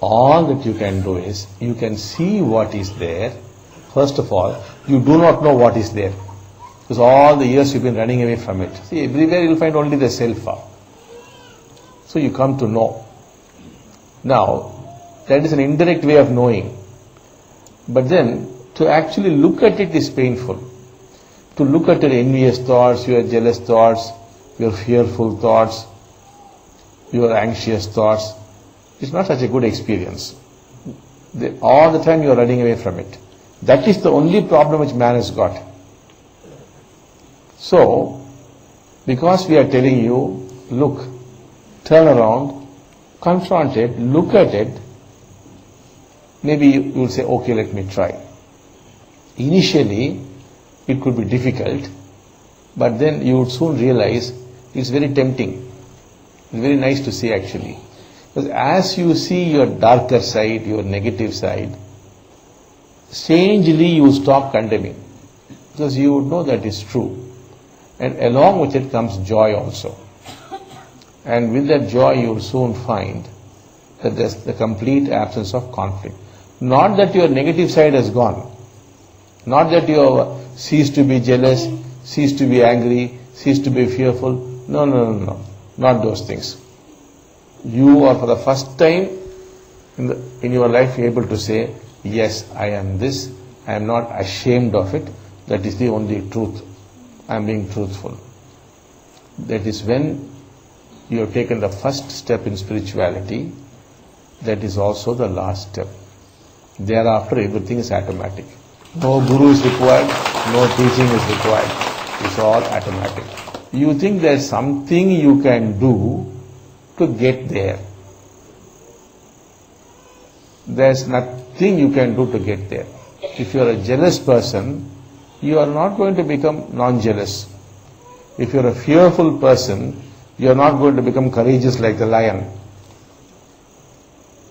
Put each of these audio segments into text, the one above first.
All that you can do is, you can see what is there. First of all, you do not know what is there. Because all the years you've been running away from it. See, everywhere you'll find only the self. So you come to know. Now, that is an indirect way of knowing. But then, to actually look at it is painful. To look at your envious thoughts, your jealous thoughts, your fearful thoughts, your anxious thoughts, it's not such a good experience. All the time you are running away from it. That is the only problem which man has got. So, because we are telling you, look, turn around, confront it, look at it, maybe you will say, okay, let me try. Initially, it could be difficult, but then you would soon realize it's very tempting. It's very nice to see actually. Because as you see your darker side, your negative side, strangely you stop condemning. Because you would know that is true. And along with it comes joy also. And with that joy you will soon find that there's the complete absence of conflict. Not that your negative side has gone. Not that you have ceased to be jealous, ceased to be angry, ceased to be fearful. No. Not those things. You are for the first time in your life able to say, yes, I am this, I am not ashamed of it, that is the only truth. I am being truthful. That is when you have taken the first step in spirituality, that is also the last step. Thereafter everything is automatic. No guru is required, no teaching is required. It's all automatic. You think there's something you can do to get there. There's nothing you can do to get there. If you are a jealous person, you are not going to become non-jealous. If you are a fearful person, you are not going to become courageous like the lion.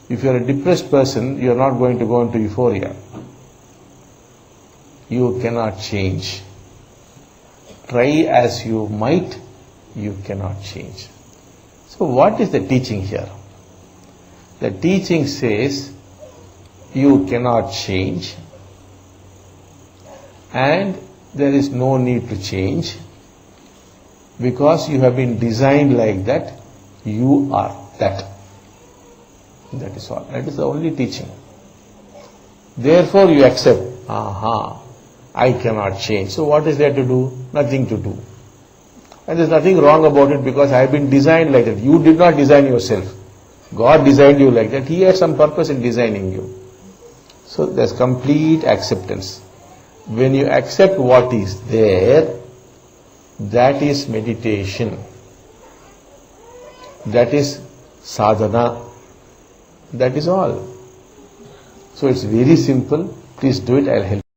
If you are a depressed person, you are not going to go into euphoria. You cannot change. Try as you might, you cannot change. So what is the teaching here? The teaching says you cannot change and there is no need to change because you have been designed like that, you are that. That is all. That is the only teaching. Therefore you accept, I cannot change. So what is there to do? Nothing to do. And there is nothing wrong about it because I have been designed like that. You did not design yourself. God designed you like that. He had some purpose in designing you. So there is complete acceptance. When you accept what is there, that is meditation. That is sadhana. That is all. So it's very simple. Please do it. I'll help you.